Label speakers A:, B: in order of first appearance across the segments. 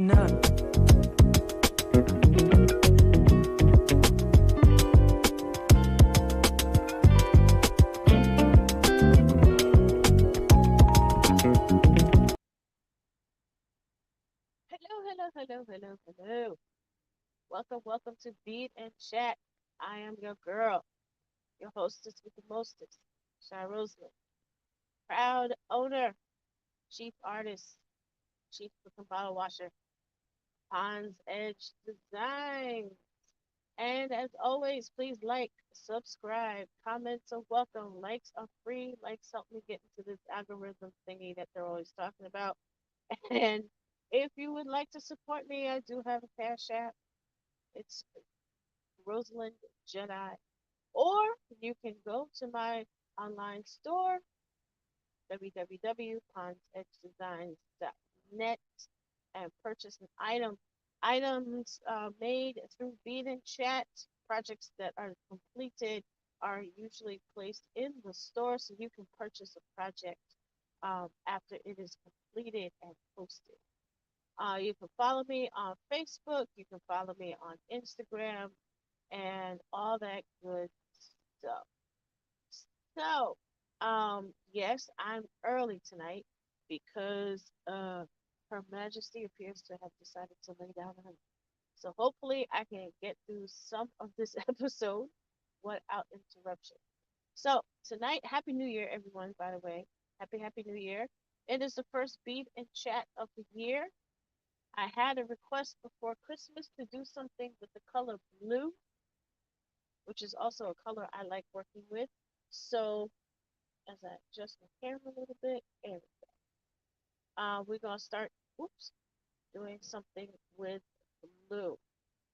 A: listen up.
B: Hello, hello, hello, hello, hello. Welcome to Bead and Chat. I am your girl, your hostess with the mostest, Shy Roseman, proud owner, chief artist, chief cook and bottle washer, Pond's Edge Design. And as always, please like, subscribe, comments are welcome. Likes are free. Likes help me get into this algorithm thingy that they're always talking about. And if you would like to support me, I do have a Cash App. It's Rosalind Jedi. Or you can go to my online store, www.pondsedgedesigns.net, and purchase an item. Items made through Bead and Chat, projects that are completed, are usually placed in the store so you can purchase a project after it is completed and posted. You can follow me on Facebook, you can follow me on Instagram, and all that good stuff. Yes, I'm early tonight because Her Majesty appears to have decided to lay down early. So hopefully I can get through some of this episode without interruption. So tonight, Happy New Year, everyone, by the way. Happy New Year. It is the first Beat and Chat of the year. I had a request before Christmas to do something with the color blue, which is also a color I like working with. So as I adjust my camera a little bit, and we're gonna start, oops, doing something with blue.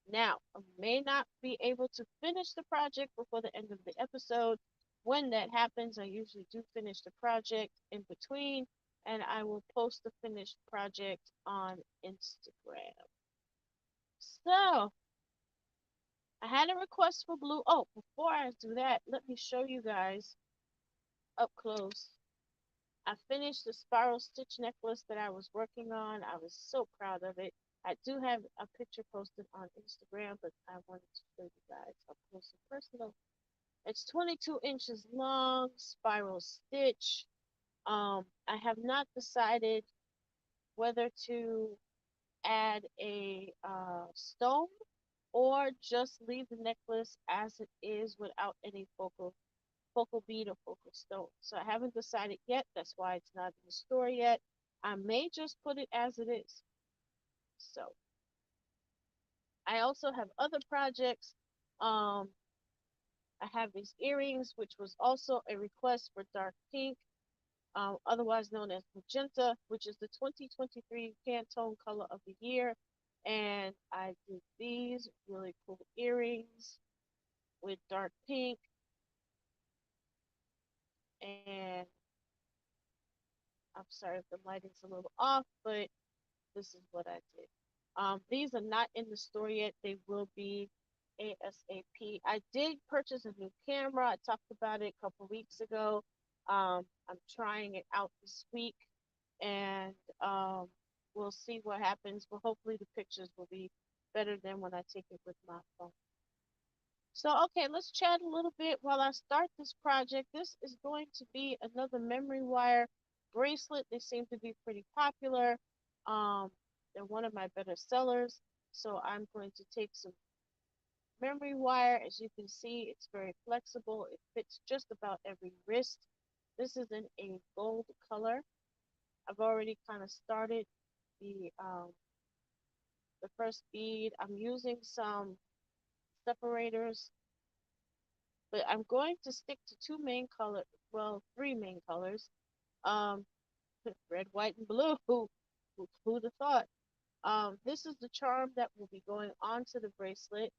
B: Now, I may not be able to finish the project before the end of the episode. When that happens, I usually do finish the project in between, and I will post the finished project on Instagram. So, I had a request for blue. Oh, before I do that, let me show you guys up close. I finished the spiral stitch necklace that I was working on. I was so proud of it. I do have a picture posted on Instagram, but I wanted to show you guys up close and personal. It's 22 inches long, spiral stitch. I have not decided whether to add a stone or just leave the necklace as it is without any focal bead or focal stone. So I haven't decided yet. That's why it's not in the store yet. I may just put it as it is. So I also have other projects. Um, I have these earrings, which was also a request for dark pink, otherwise known as magenta, which is the 2023 Pantone color of the year. And I did these really cool earrings with dark pink, and I'm sorry if the lighting's a little off, but this is what I did. These are not in the store yet. They will be ASAP. I did purchase a new camera. I talked about it a couple weeks ago. I'm trying it out this week, and we'll see what happens. But hopefully, the pictures will be better than when I take it with my phone. So, okay, let's chat a little bit while I start this project. This is going to be another memory wire bracelet. They seem to be pretty popular. Um, they're one of my better sellers. So I'm going to take some memory wire. As you can see, it's very flexible. It fits just about every wrist. This is in a gold color. I've already kind of started the um, the first bead. I'm using some separators, but I'm going to stick to two main color, well, three main colors. Um, red, white, and blue. Who'd have thought? This is the charm that will be going onto the bracelet.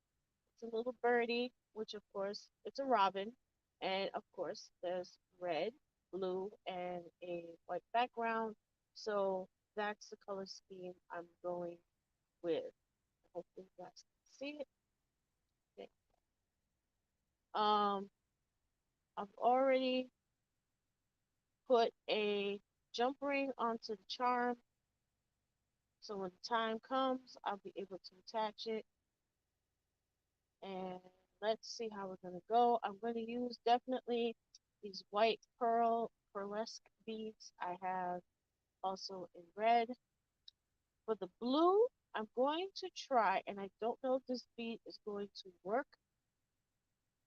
B: It's a little birdie, which of course it's a robin, and of course there's red, blue, and a white background. So that's the color scheme I'm going with. Hopefully you guys can see it. Okay. Um, I've already put a jump ring onto the charm. So when the time comes, I'll be able to attach it. And let's see how we're going to go. I'm going to use definitely these white pearlesque beads I have also in red. For the blue, I'm going to try, and I don't know if this bead is going to work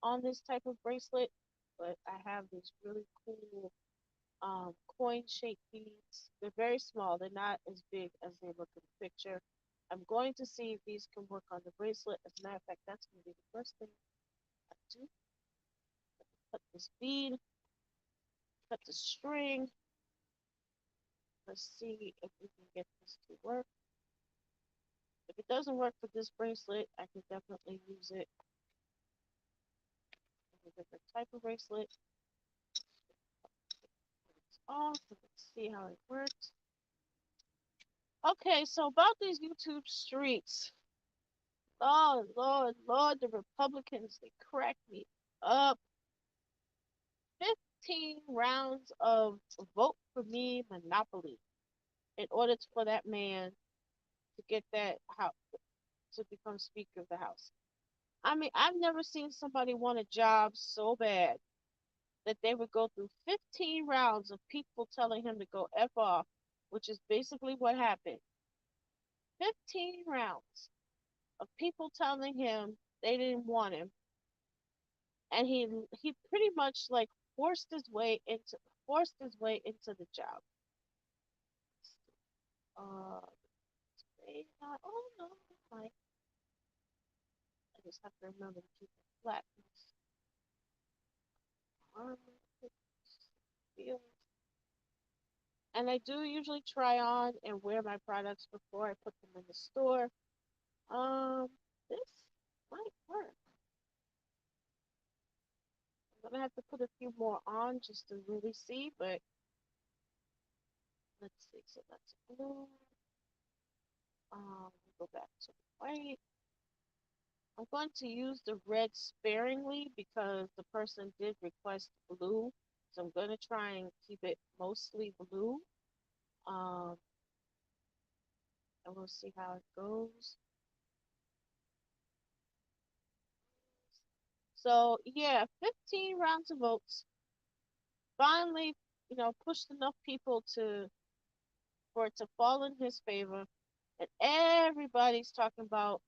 B: on this type of bracelet, but I have these really cool coin shaped beads. They're very small, they're not as big as they look in the picture. I'm going to see if these can work on the bracelet. As a matter of fact, that's going to be the first thing I do. Cut this bead, cut the string. Let's see if we can get this to work. If it doesn't work for this bracelet, I can definitely use it in a different type of bracelet. It's off. Let's see how it works. Okay, so about these YouTube streets. Lord, Lord, Lord, the Republicans, they crack me up. 15 rounds of vote for me monopoly in order for that man to get that house to become Speaker of the House. I mean, I've never seen somebody want a job so bad that they would go through 15 rounds of people telling him to go F off, which is basically what happened. 15 rounds of people telling him they didn't want him, and he pretty much like forced his way into the job. Uh, oh no, I just have to remember to keep it flat. And I do usually try on and wear my products before I put them in the store. Um, this might work. I'm gonna have to put a few more on just to really see, but let's see. So that's blue. Go back to white. I'm going to use the red sparingly because the person did request blue. So I'm going to try and keep it mostly blue. Um, and we'll see how it goes. So yeah, 15 rounds of votes. Finally, pushed enough people to for it to fall in his favor. And everybody's talking about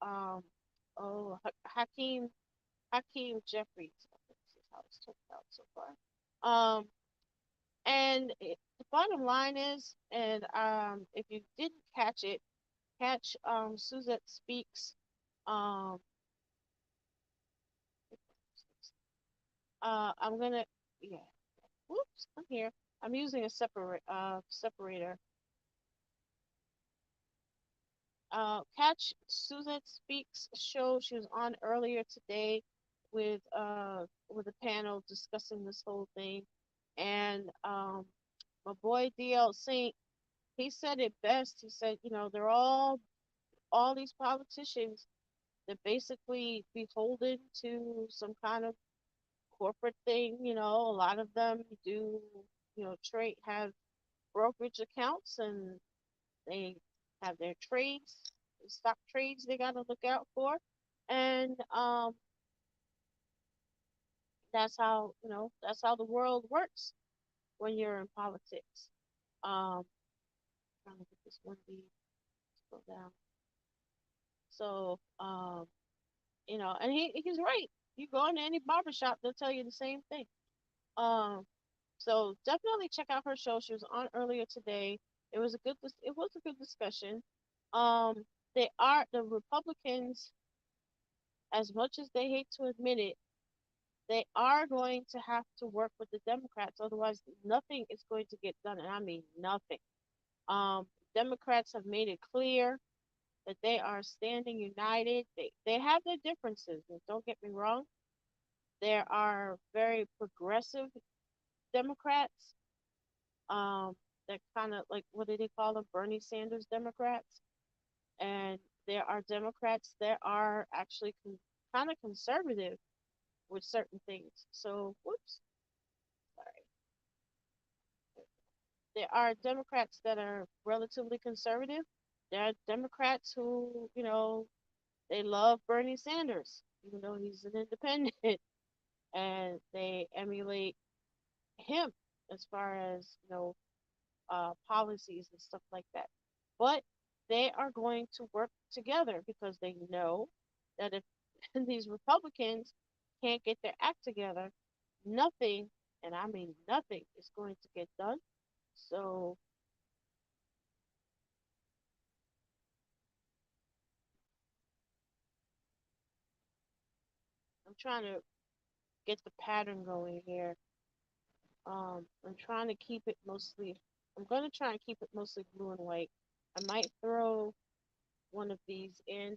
B: Hakeem Jeffries. I think this is how it's turned out so far. Um, the bottom line is, and if you didn't catch it, catch Suzette Speaks. Um, I'm gonna yeah. Whoops, I'm here. I'm using a separator. Catch Suzette Speaks show. She was on earlier today with a panel discussing this whole thing, and my boy DL Saint, he said it best. He said, they're all these politicians, they're basically beholden to some kind of corporate thing. A lot of them do, trade have brokerage accounts, and they have their trades, stock trades they got to look out for, and that's how the world works when you're in politics. Um, trying to get this one B to go down. So and he's right. You go into any barbershop, they'll tell you the same thing. Um, so definitely check out her show. She was on earlier today. It was a good discussion. Um, the Republicans, as much as they hate to admit it, they are going to have to work with the Democrats. Otherwise, nothing is going to get done, and I mean nothing. Um, Democrats have made it clear that they are standing united. They have their differences. And don't get me wrong. There are very progressive Democrats. They're kind of like, what do they call them? Bernie Sanders Democrats. And there are Democrats that are actually kind of conservative with certain things. So, whoops, sorry. There are Democrats that are relatively conservative, there are Democrats who, they love Bernie Sanders, even though he's an independent, and they emulate him as far as, policies and stuff like that. But they are going to work together because they know that if these Republicans can't get their act together, nothing, and I mean nothing, is going to get done. So I'm trying to get the pattern going here. I'm trying to keep it mostly. I'm going to try and keep it mostly blue and white. I might throw one of these in,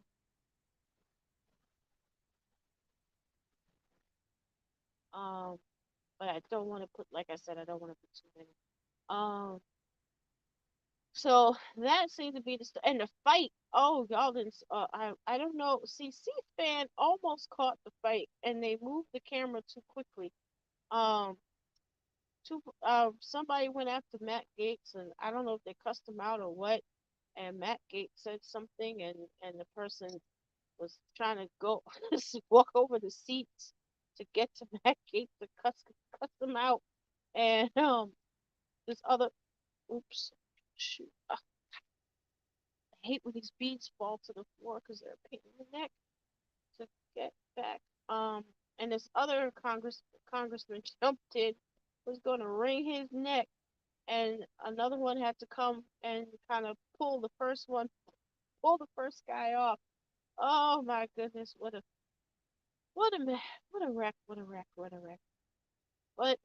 B: um, but I don't want to put, like I said, I don't want to put too many. Um, so that seemed to be and the fight. Oh, y'all didn't. I don't know. See, C-SPAN almost caught the fight, and they moved the camera too quickly. Um, somebody went after Matt Gates, and I don't know if they cussed him out or what. And Matt Gates said something, and the person was trying to go walk over the seats to get to Matt Gates to cuss him out. And this other, oops, shoot, I hate when these beads fall to the floor because they're a pain in the neck to get back. Um, and this other congressman jumped in, was going to wring his neck, and another one had to come and kind of pull the first guy off. Oh my goodness, what a what a wreck, what a wreck, what a wreck. But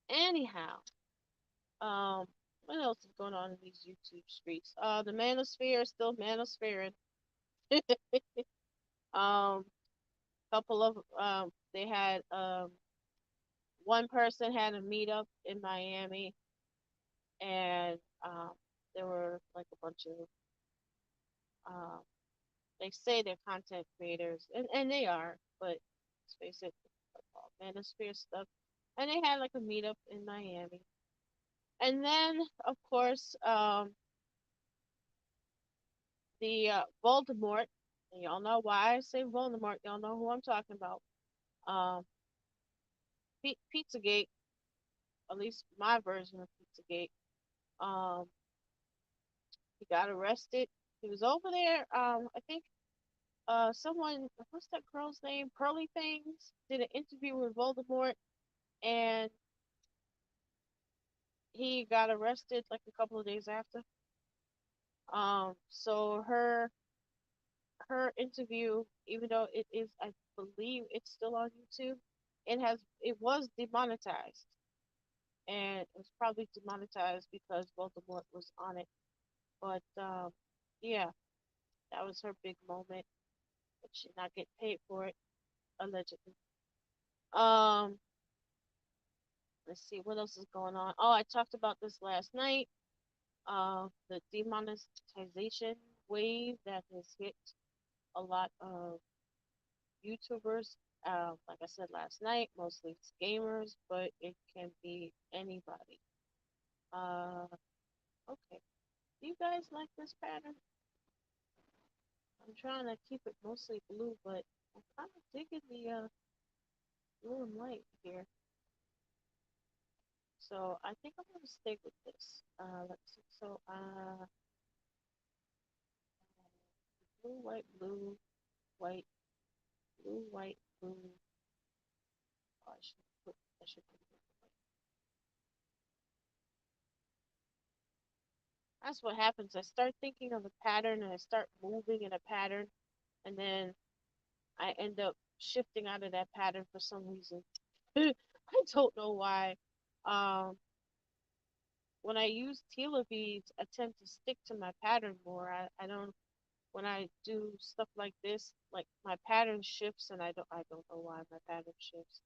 B: anyhow, um, what else is going on in these YouTube streets? The manosphere is still manosphering. Um, couple of they had one person had a meetup in Miami, and there were like a bunch of um they say they're content creators, and they are, but let's face it, like all manosphere stuff. And they had like a meetup in Miami. And then, of course, the Voldemort, and y'all know why I say Voldemort, y'all know who I'm talking about. Um, Pizzagate, at least my version of Pizzagate. Um, he got arrested. He was over there. I think someone, what's that girl's name? Pearly Things did an interview with Voldemort, and he got arrested like a couple of days after. So her interview, even though it is, I believe it's still on YouTube, it was demonetized, and it was probably demonetized because Voldemort was on it. But yeah, that was her big moment, but she not get paid for it allegedly. Um, let's see what else is going on. Oh, I talked about this last night. The demonetization wave that has hit a lot of YouTubers. Like I said last night, mostly it's gamers, but it can be anybody. Uh, okay. Do you guys like this pattern? I'm trying to keep it mostly blue, but I'm kind of digging the blue and white here. So I think I'm gonna stick with this. Let's see. So blue, white, blue, white, blue, white, blue. Oh, I should put it. That's what happens. I start thinking of a pattern and I start moving in a pattern, and then I end up shifting out of that pattern for some reason. I don't know why. Um, when I use Tila beads, I tend to stick to my pattern more. I don't when I do stuff like this, like my pattern shifts, and I don't know why my pattern shifts.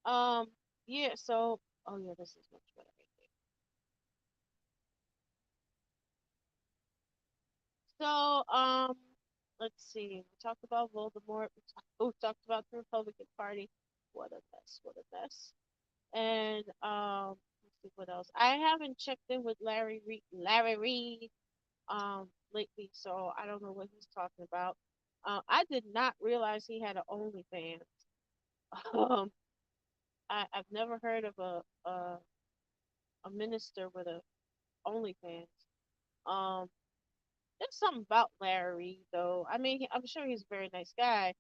B: Um, yeah. So, oh yeah, this is much better. So, let's see. We talked about Voldemort. We talked about the Republican Party. What a mess. What a mess. And let's see what else. I haven't checked in with Larry Reed lately, so I don't know what he's talking about. I did not realize he had an OnlyFans. Um, I've never heard of a minister with a OnlyFans. Um, there's something about Larry though. I mean, I'm sure he's a very nice guy.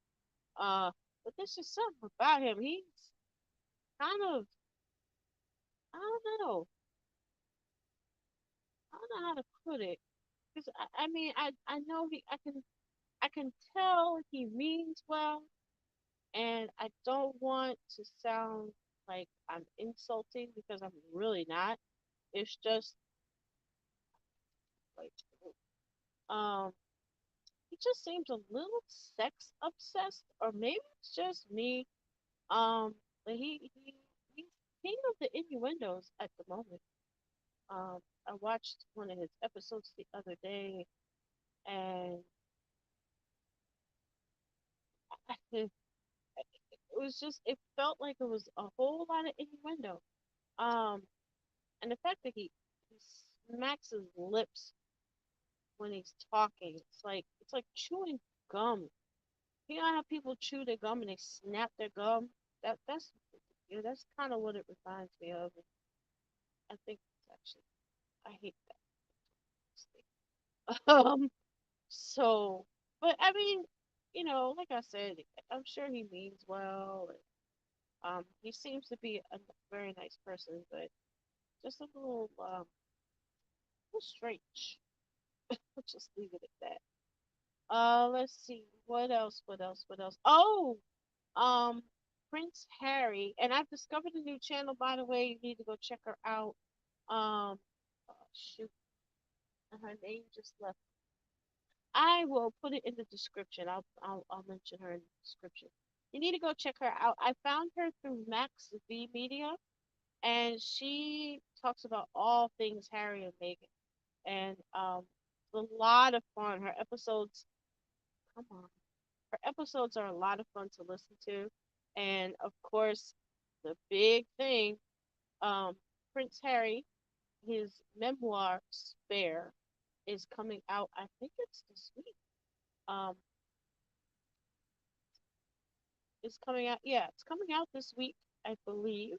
B: Uh, but there's just something about him. He's kind of, I don't know, I don't know how to put it. Cause I mean, I know I can tell he means well, and I don't want to sound like I'm insulting because I'm really not. It's just like, um, he just seems a little sex obsessed, or maybe it's just me. But he's king of the innuendos at the moment. Um, I watched one of his episodes the other day, and it was just it felt like it was a whole lot of innuendo. Um, and the fact that he smacks his lips when he's talking, it's like chewing gum. You know how people chew their gum and they snap their gum? That's that's kind of what it reminds me of. I think it's actually I hate that. So, but I mean, like I said, I'm sure he means well. And, he seems to be a very nice person, but just little strange. We'll just leave it at that. Let's see. What else? What else? What else? Oh, um, Prince Harry, and I've discovered a new channel, by the way. You need to go check her out. Shoot, her name just left. I will put it in the description. I'll mention her in the description. You need to go check her out. I found her through Max V Media, and she talks about all things Harry and Meghan, and it's a lot of fun. Her episodes, come on, her episodes are a lot of fun to listen to, and of course, the big thing, um, Prince Harry, his memoir Spare, is coming out. I think it's this week. Um, it's coming out. Yeah, it's coming out this week, I believe.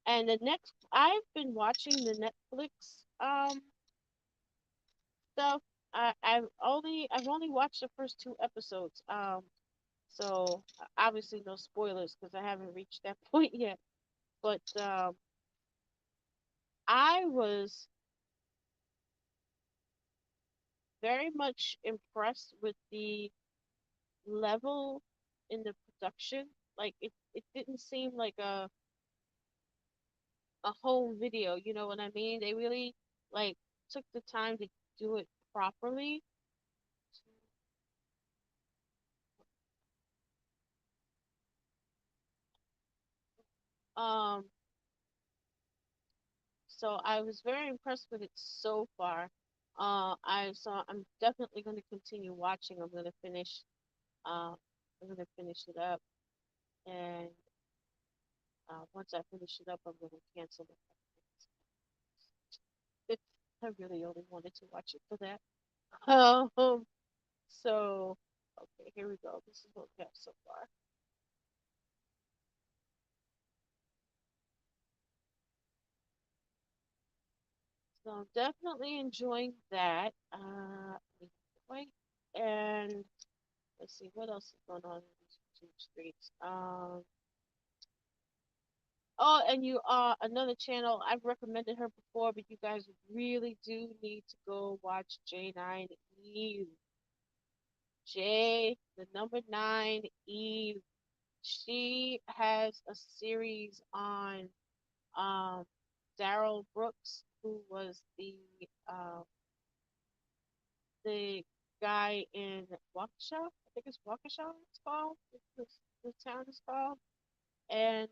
B: And the next, I've been watching the Netflix stuff. I've only watched the first two episodes. So obviously no spoilers because I haven't reached that point yet. But I was very much impressed with the level in the production. Like it didn't seem like a home video. You know what I mean? They really like took the time to do it properly. Um, so I was very impressed with it so far. I'm definitely going to continue watching. Uh, I'm going to finish it up, and once I finish it up, I'm going to cancel it. I really only wanted to watch it for that. Um, so okay, here we go. This is what we have so far. So I'm definitely enjoying that. Wait, and let's see what else is going on in these YouTube streets. Oh, and you another channel I've recommended her before, but you guys really do need to go watch J9 Eve. The number nine Eve. She has a series on um Daryl Brooks, who was the guy in Waukesha. I think it's Waukesha. It's called. The town is called. And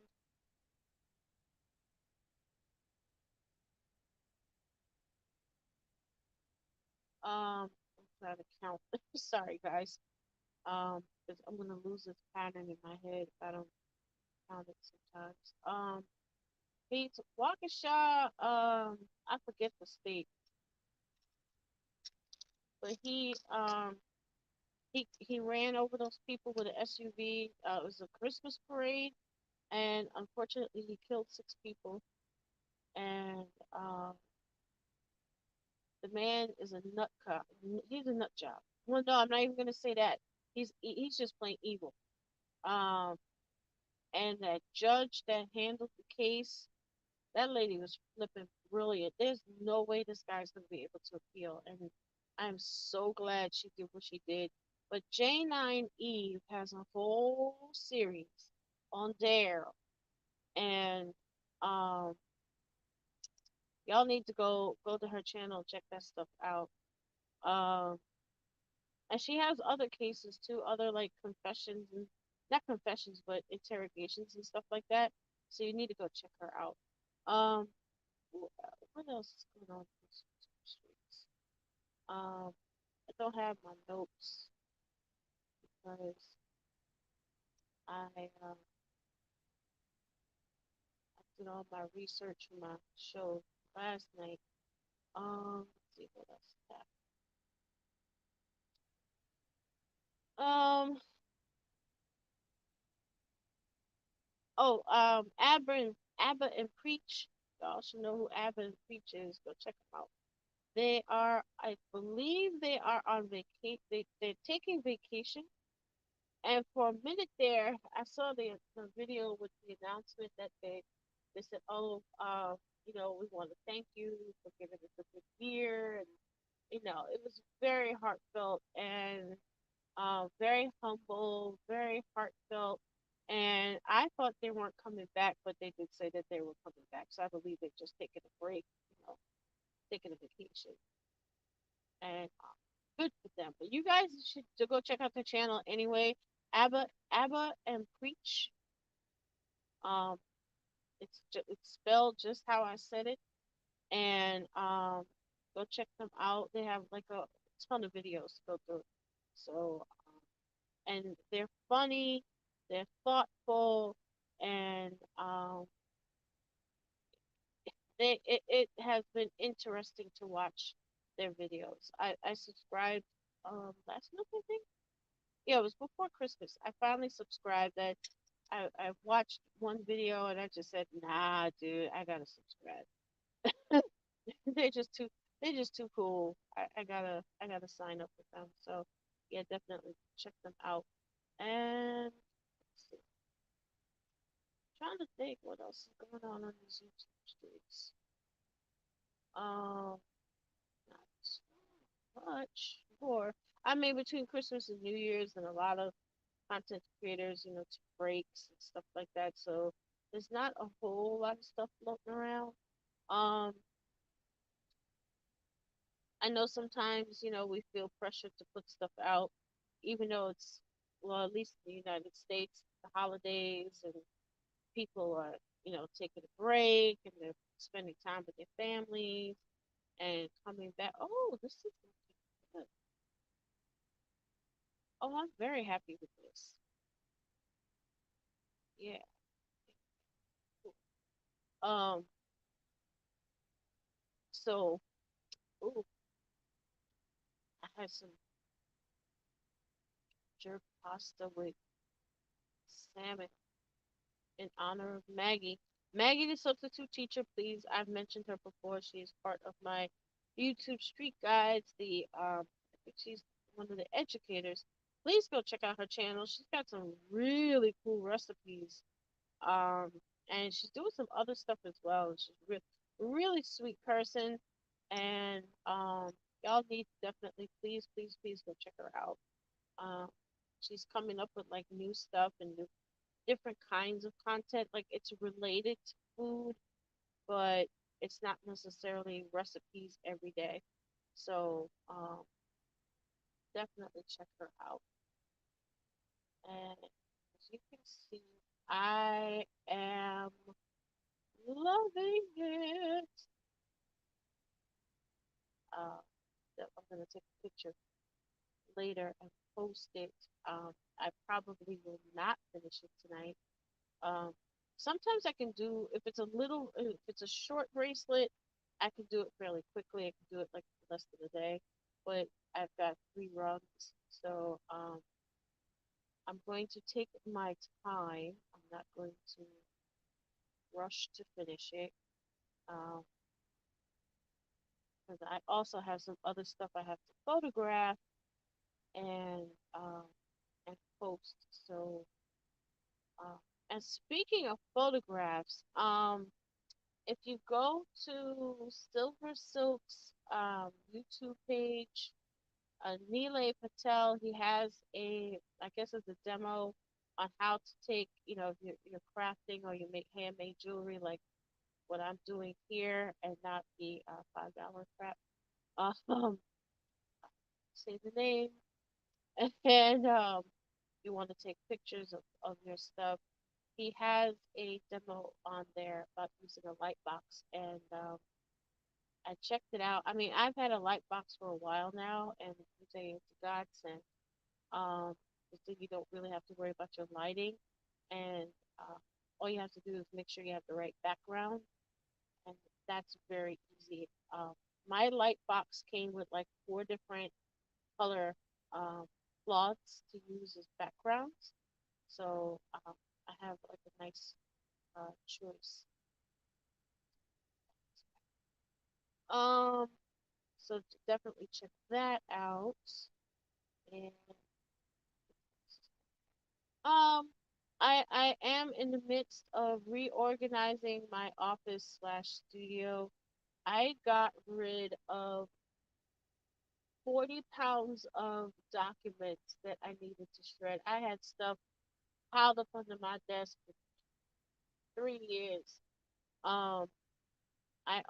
B: I'm trying to count. Sorry, guys. Because I'm gonna lose this pattern in my head if I don't count it sometimes. He's Waukesha. I forget the state, but he ran over those people with an SUV. It was a Christmas parade, and unfortunately, he killed 6 people. And the man is a nut cop. He's a nut job. Well, no, I'm not even gonna say that. He's just plain evil. Um, and that judge that handled the case, that lady was flipping brilliant. There's no way this guy's gonna be able to appeal, and I'm so glad she did what she did. But J9 Eve has a whole series on Dare, and um, y'all need to go to her channel, check that stuff out. Um, and she has other cases too, other like confessions and not confessions, but interrogations and stuff like that. So you need to go check her out. Um, what else is going on in these streets? I don't have my notes because I did all my research for my show last night. Let's see what else happened. Abba and Preach. Y'all should know who Abba and Preach is. Go check them out. They are, I believe, they are on vacation. They're taking vacation. And for a minute there, I saw the video with the announcement that they said, "Oh, we want to thank you for giving us a good year," and it was very heartfelt and very humble, very heartfelt. And I thought they weren't coming back, but they did say that they were coming back. So I believe they're just taking a break, taking a vacation, and good for them. But you guys should to go check out the channel anyway. Abba and Preach. Um, it's spelled just how I said it, and go check them out. They have like a ton of videos to go through. So and they're funny, they're thoughtful, and it has been interesting to watch their videos. I subscribed last month, I think. Yeah, it was before Christmas. I finally subscribed. That I watched one video and I just said, nah, dude, I gotta subscribe. they're just too they're just too cool. I gotta sign up with them. So yeah, definitely check them out. And let's see, trying to think what else is going on these YouTube streets. Um, not much more. I mean, between Christmas and New Year's, and a lot of content creators, to breaks and stuff like that. So there's not a whole lot of stuff floating around. Um, I know sometimes, we feel pressured to put stuff out, even though it's, well, at least in the United States, the holidays and people are, taking a break and they're spending time with their families and coming back. Oh, this is good. Oh, I'm very happy with this. Yeah. Um, so, ooh, I had some jerk pasta with salmon in honor of Maggie. Maggie, the substitute teacher, please. I've mentioned her before. She is part of my YouTube Street Guides. I think she's one of the educators. Please go check out her channel. She's got some really cool recipes. Um, and she's doing some other stuff as well. She's really sweet person, and y'all need to definitely, please, please, please go check her out. Um, she's coming up with like new stuff and new different kinds of content. Like it's related to food, but it's not necessarily recipes every day. So definitely check her out. And as you can see, I am loving it. Uh, I'm gonna take a picture later and post it. I probably will not finish it tonight. Um, sometimes I can do if it's a short bracelet, I can do it fairly quickly. I can do it like less than a day, but I've got 3 runs, so I'm going to take my time. I'm not going to rush to finish it. Um, because I also have some other stuff I have to photograph and um, and post. So, uh, and speaking of photographs, if you go to Silver Silk's YouTube page, Neelay Patel, he has I guess it's a demo on how to take, if you're crafting or you make handmade jewelry like what I'm doing here and not the $5 crap. Um, say the name, and you want to take pictures of your stuff. He has a demo on there about using a light box, and I checked it out. I mean, I've had a light box for a while now, and I tell you, it's a godsend. Um, so you don't really have to worry about your lighting, and uh, all you have to do is make sure you have the right background, and that's very easy. My light box came with like 4 different color um, cloths to use as backgrounds, so I have like a nice choice. Um, so definitely check that out. And um, I am in the midst of reorganizing my office slash studio. I got rid of 40 pounds of documents that I needed to shred. I had stuff piled up under my desk for 3 years. Um, I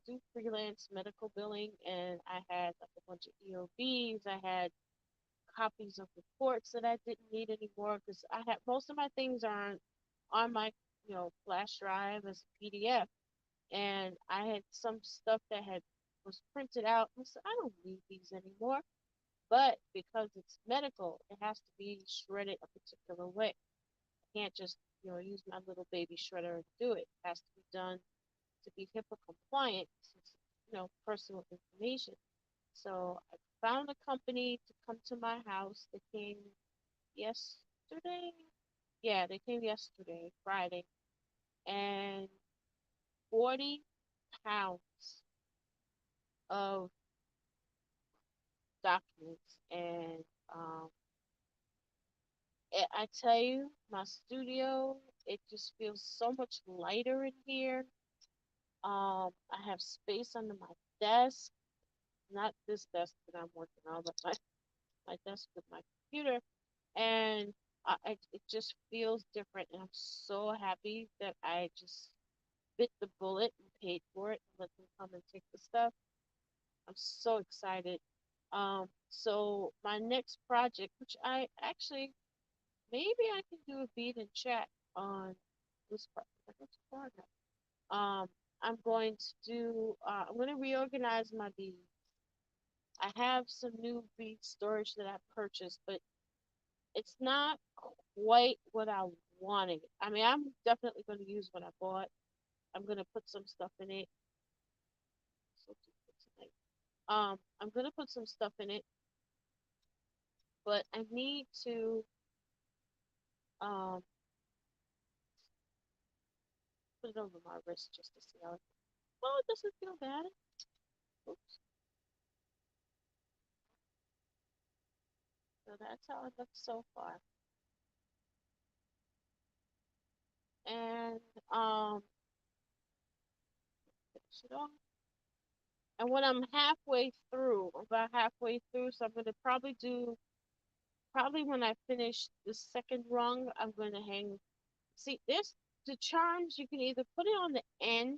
B: do freelance medical billing, and I had like a bunch of EOBs. I had copies of reports that I didn't need anymore because I had most of my things are on my flash drive as a PDF, and I had some stuff that had was printed out. And I said I don't need these anymore, but because it's medical, it has to be shredded a particular way. I can't just use my little baby shredder and do it. It has to be done to be HIPAA compliant since personal information. So I found a company to come to my house. They came yesterday. Yeah, they came yesterday, Friday, and 40 pounds of documents. And I tell you, my studio, it just feels so much lighter in here. I have space under my desk, not this desk that I'm working on, but my desk with my computer, and it just feels different. And I'm so happy that I just bit the bullet and paid for it and let them come and take the stuff. I'm so excited. So my next project, which I actually maybe I can do a bead and chat on this project. I'm going to I'm going to reorganize my beads. I have some new bead storage that I purchased, but it's not quite what I wanted. I mean, I'm definitely going to use what I bought. I'm going to put some stuff in it. I'm going to put some stuff in it, but I need to um, put it over my wrist just to see how it. Well, it doesn't feel bad. Oops. So that's how it looks so far. And finish it off. And when I'm halfway through, about halfway through, so I'm going to probably when I finish the second rung, I'm going to hang. See, this the charms, you can either put it on the end,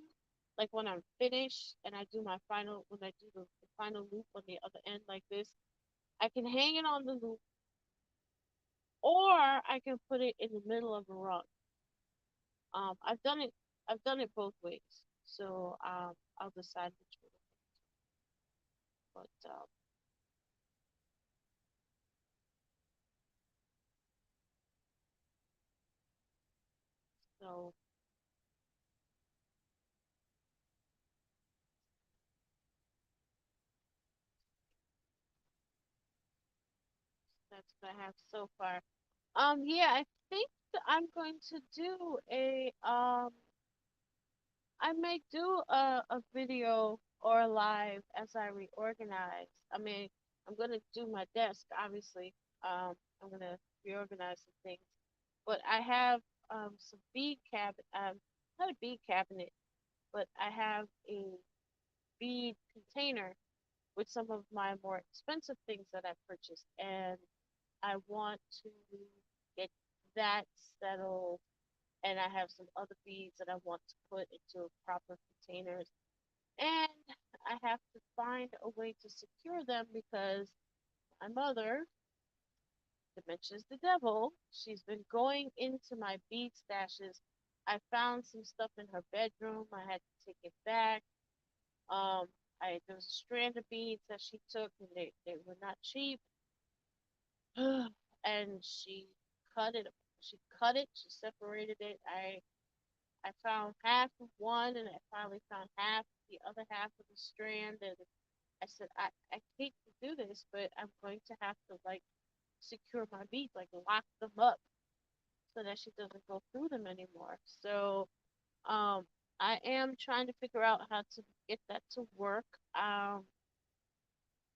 B: like when I'm finished and I do my final, when I do the final loop on the other end like this, I can hang it on the loop, or I can put it in the middle of a rung. I've done it, both ways. So, I'll decide which one. But, So that's what I have so far. Yeah, I think that I'm going to do I may do a video or a live as I reorganize. I mean, I'm gonna do my desk, obviously. I'm gonna reorganize some things, but I have some bead cabinet, not a bead cabinet, but I have a bead container with some of my more expensive things that I purchased, and I want to get that settled. And I have some other beads that I want to put into proper containers, and I have to find a way to secure them because my mother, dementia's the devil, she's been going into my bead stashes. I found some stuff in her bedroom. I had to take it back. Um, there was a strand of beads that she took, and they were not cheap. And cut it. She cut it. She separated it. I found half of one, and I finally found half the other half of the strand. And I said, I hate to do this, but I'm going to have to like secure my beads, like lock them up so that she doesn't go through them anymore. So I am trying to figure out how to get that to work.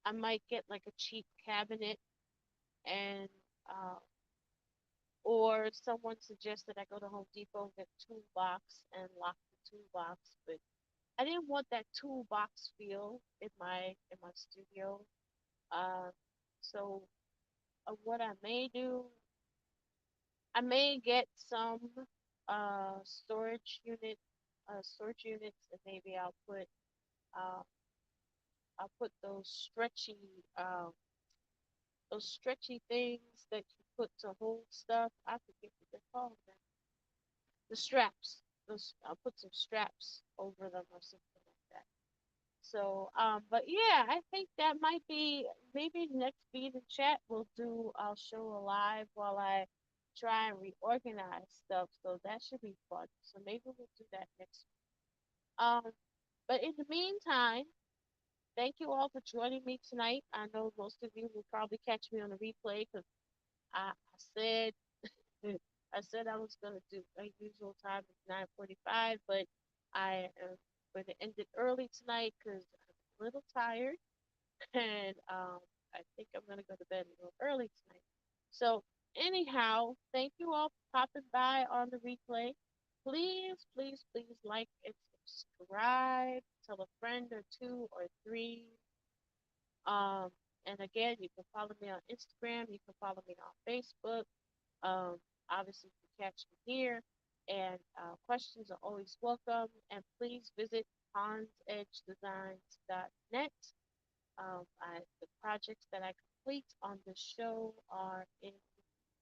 B: I might get like a cheap cabinet and or someone suggested I go to Home Depot and get a toolbox and lock the toolbox, but I didn't want that toolbox feel in my studio. Uh, so what I may do, I may get some storage units, and maybe uh, I'll put those stretchy things that you put to hold stuff. I forget what they're called now. The straps. Those I'll put some straps over them or something like that. So, but yeah, I think that might be maybe next Beat and Chat I'll show a live while I try and reorganize stuff. So that should be fun. So maybe we'll do that next week. But in the meantime, thank you all for joining me tonight. I know most of you will probably catch me on the replay because I said I said I was gonna do my usual time at 9:45, but I am going to end it early tonight because I'm a little tired, and I think I'm gonna go to bed a little early tonight. So anyhow, thank you all for popping by on the replay. Please, please, please like and subscribe. Tell a friend or two or three. Um, and again, you can follow me on Instagram. You can follow me on Facebook. Um, Obviously, you can catch me here. And questions are always welcome. And please visit ponsedgedesigns.net. The projects that I complete on the show are in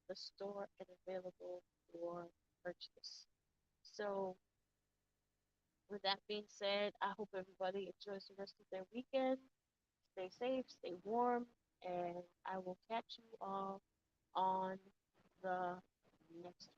B: the store and available for purchase. So, with that being said, I hope everybody enjoys the rest of their weekend. Stay safe, stay warm, and I will catch you all on the next